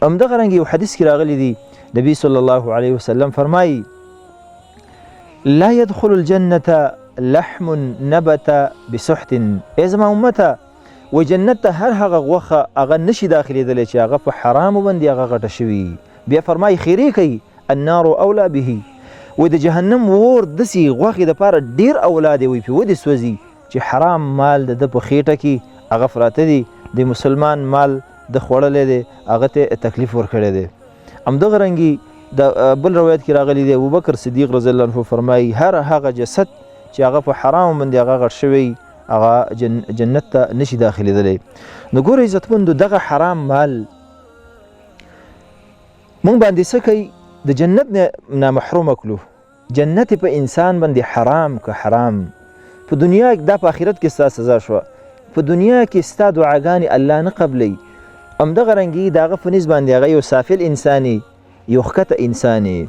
همدغه رنګ یو حدیث کې راغلی دی نبی صلی الله علیه وسلم فرمایي لا يدخل الجنة لحم نبت بسحت. ای زما امته و جنت ته هر هغه غوښه هغه نشي داخلېدلی چې هغه په حرامو باندې هغه غټه شوي. بیا فرمایي خیرې کوي النار اولا به. و د جهنم اور داسې غوښې دپاره ډېر اولاد وي پې ودې سوځي چې حرام مال د ده په خېټه کې هغه پراته دي، د مسلمان مال د خوړلی دی، هغه ته تکلیف ورکړی دی. همدغه رنګې د بل روایت کې راغلی دی ابوبکر صدیق رضی الله عنه فرمایي هر هغه جسد چې هغه په حرامو باندې هغه غټ شوی هغه جنت ته نشي داخلېدلی. نو ګوره عزتمندو دغه حرام مال مونږ باندې څه کوي؟ د جنت نه نامحرومه کړو. جنت په انسان باندې حرام که حرام په دنیا کې دا په آخرت کې ستا سزا شوه. په دنیا کې ستا دعاګانې الله نه قبلوي. همدغه رنګې د هغه په نسبت باندې هغه یو سافل انساني، یو ښکته انساني.